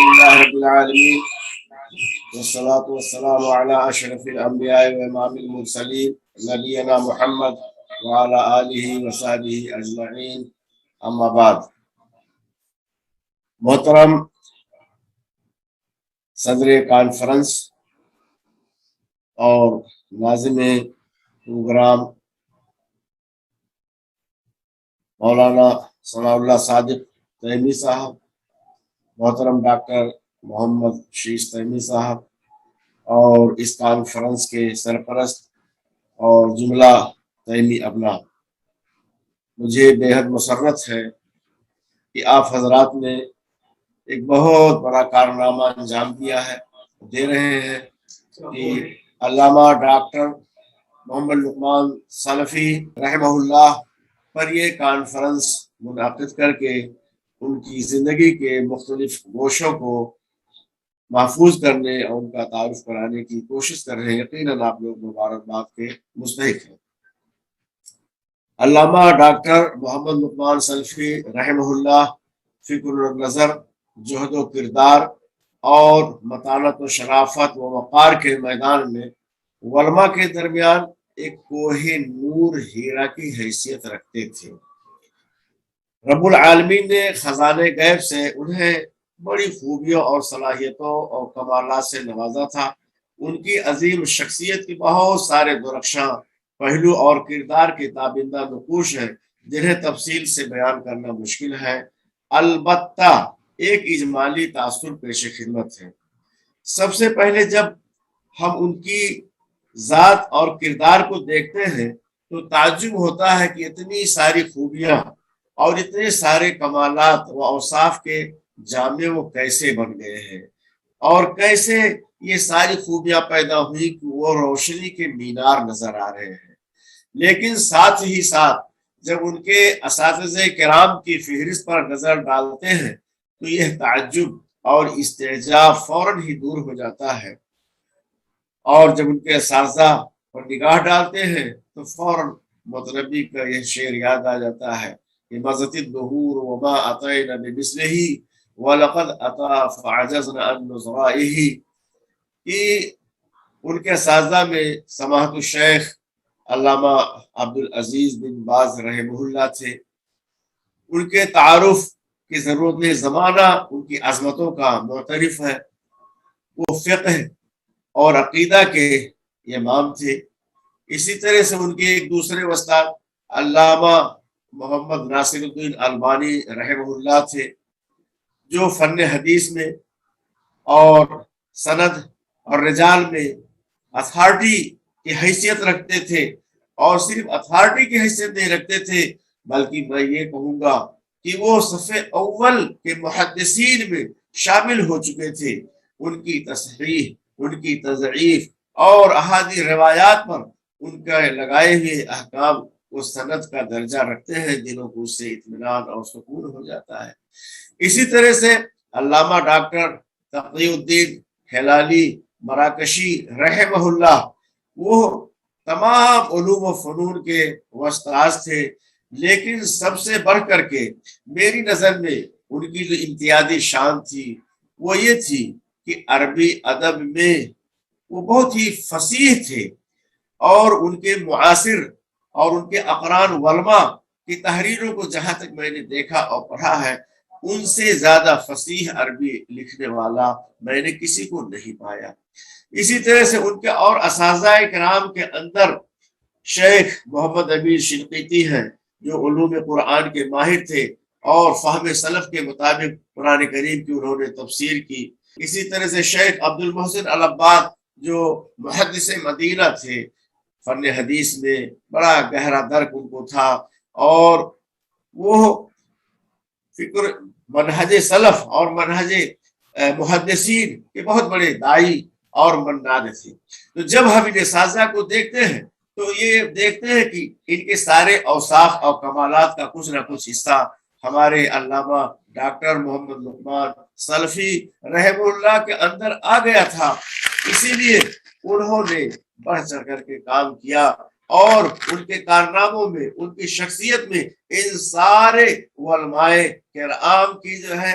لله رب العالمين والصلاة والسلام على أشرف الأنبياء وإمام المرسلين نبينا محمد وعلى آله وصحبه أجمعين أما بعد. محترم صدر کانفرنس اور ناظم پروگرام مولانا ثناء اللہ صادق تیمی صاحب، محترم ڈاکٹر محمد شیش تیمی صاحب اور اس کانفرنس کے سرپرست اور جملہ تیمی ابنا، مجھے بے حد مسرت ہے کہ آپ حضرات نے ایک بہت بڑا کارنامہ انجام دیا ہے، دے رہے ہیں کہ علامہ ڈاکٹر محمد لقمان سلفی رحمہ اللہ پر یہ کانفرنس منعقد کر کے ان کی زندگی کے مختلف گوشوں کو محفوظ کرنے اور ان کا تعارف کرانے کی کوشش کر رہے ہیں۔ یقیناً آپ لوگ مبارکباد کے مستحق ہیں۔ علامہ ڈاکٹر محمد لقمان سلفی رحمہ اللہ فکر و نظر، جہد و کردار اور متانت و شرافت و وقار کے میدان میں علماء کے درمیان ایک کوہ نور ہیرا کی حیثیت رکھتے تھے۔ رب العالمین نے خزانے غیب سے انہیں بڑی خوبیوں اور صلاحیتوں اور کمالات سے نوازا تھا۔ ان کی عظیم شخصیت کے بہت سارے درخشاں پہلو اور کردار کے تابندہ نقوش ہیں جنہیں تفصیل سے بیان کرنا مشکل ہے، البتہ ایک اجمالی تاثر پیش خدمت ہے۔ سب سے پہلے جب ہم ان کی ذات اور کردار کو دیکھتے ہیں تو تعجب ہوتا ہے کہ اتنی ساری خوبیاں اور اتنے سارے کمالات و اوصاف کے جامع وہ کیسے بن گئے ہیں، اور کیسے یہ ساری خوبیاں پیدا ہوئی کہ وہ روشنی کے مینار نظر آ رہے ہیں۔ لیکن ساتھ ہی ساتھ جب ان کے اساتذہ کرام کی فہرست پر نظر ڈالتے ہیں تو یہ تعجب اور استعجاب فوراً ہی دور ہو جاتا ہے، اور جب ان کے اساتذہ پر نگاہ ڈالتے ہیں تو فوراً مطلبی کا یہ شعر یاد آ جاتا ہے کہ مزت الدہور وما اتینا بمثلہ ولقد اتی فعجزنا عن نظرائہ، کہ ان کے اساتذہ میں سماحت الشیخ علامہ عبدالعزیز بن باز رحمہ اللہ تھے۔ ان کے تعارف کی ضرورت نہیں، زمانہ ان کی عظمتوں کا معترف ہے۔ وہ فقہ اور عقیدہ کے امام تھے۔ اسی طرح سے ان کے ایک دوسرے استاد علامہ محمد ناصر الدین البانی رحمہ اللہ تھے، جو فن حدیث میں اور سند اور رجال میں اتھارٹی کی حیثیت رکھتے تھے، اور صرف اتھارٹی کی حیثیت نہیں رکھتے تھے بلکہ میں یہ کہوں گا کہ وہ صف اول کے محدثین میں شامل ہو چکے تھے۔ ان کی تصحیح، ان کی تضعیف اور احادیث روایات پر ان کا لگائے ہوئے احکام وہ سند کا درجہ رکھتے ہیں، جنہوں کو اس سے اطمینان اور سکون ہو جاتا ہے۔ اسی طرح سے علامہ ڈاکٹر تقی الدین ہلالی مراکشی رحمہ اللہ، وہ تمام علوم و فنون کے استاذ تھے، لیکن سب سے بڑھ کر کے میری نظر میں ان کی جو امتیازی شان تھی وہ یہ تھی کہ عربی ادب میں وہ بہت ہی فصیح تھے، اور ان کے معاصر اور ان کے اقران علماء کی تحریروں کو جہاں تک میں نے دیکھا اور پڑھا ہے، ان سے زیادہ فصیح عربی لکھنے والا میں نے کسی کو نہیں پایا۔ اسی طرح سے ان کے اور اساتذہ کرام کے اندر شیخ محمد امین شنقیطی ہیں، جو علوم قرآن کے ماہر تھے اور فہم سلف کے مطابق قرآن کریم کی انہوں نے تفسیر کی۔ اسی طرح سے شیخ عبد المحسن العباد، جو محدث مدینہ تھے، فن حدیث میں بڑا گہرا درک ان کو تھا، اور وہ فکر منہج سلف اور منہج محدثین کے بہت بڑے دائی اور مناد تھے۔ تو جب ہم ان اساتذہ کو دیکھتے ہیں تو یہ دیکھتے ہیں کہ ان کے سارے اوصاف اور کمالات کا کچھ نہ کچھ حصہ ہمارے علامہ ڈاکٹر محمد لقمان سلفی رحمہ اللہ کے اندر آ گیا تھا۔ اسی لیے انہوں نے بڑھ چڑھ کر کے کام کیا، اور ان کے کارناموں میں، ان کی شخصیت میں ان سارے علماء کرام کی جو ہے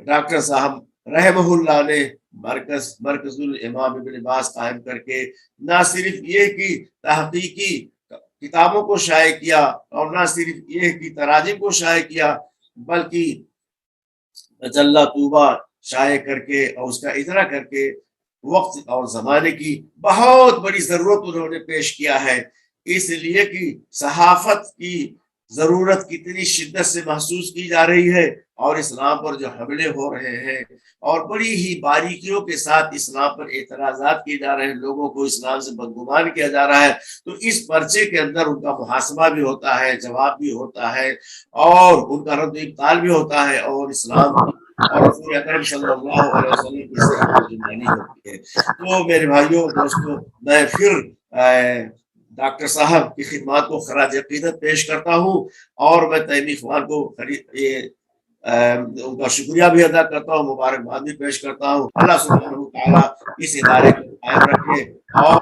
ڈاکٹر صاحب رحمہ نے مرکز الامام ابن باز قائم کر کے نہ صرف یہ کہ تحقیقی کتابوں کو شائع کیا اور نہ صرف یہ کہ تراجم کو شائع کیا، بلکہ مجلہ طوبہ شائع کر کے اور اس کا اجرا کر کے وقت اور زمانے کی بہت بڑی ضرورت انہوں نے پیش کیا ہے، اس لیے کہ صحافت کی ضرورت کتنی شدت سے محسوس کی جا رہی ہے، اور اسلام پر جو حملے ہو رہے ہیں اور بڑی ہی باریکیوں کے ساتھ اسلام پر اعتراضات کیے جا رہے ہیں، لوگوں کو اسلام سے بدگمان کیا جا رہا ہے، تو اس پرچے کے اندر ان کا محاسبہ بھی ہوتا ہے، جواب بھی ہوتا ہے، اور ان کا رد و ابطال بھی ہوتا ہے، اور اسلام اور رسول اکرم صلی اللہ علیہ وسلم کی صحیح ترجمانی ہوتی ہے۔ تو میرے بھائیوں دوستوں، میں پھر ڈاکٹر صاحب کی خدمات کو خراج عقیدت پیش کرتا ہوں، اور میں تیمی اخوان کو ان کا شکریہ بھی ادا کرتا ہوں، مبارکباد بھی پیش کرتا ہوں۔ اللہ سبحانہ وتعالیٰ اس ادارے کو قائم رکھے اور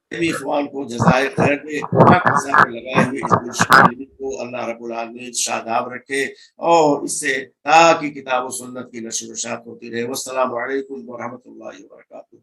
تیمی اخوان کو جزائے خیر دے، ڈاکٹر صاحب کے لگائے ہوئے اس منشن علمی کو اللہ رب العالمین شاداب رکھے، اور اس سے تاکہ کتاب و سنت کی نشر و اشاعت ہوتی رہے۔ والسلام علیکم ورحمۃ اللہ وبرکاتہ۔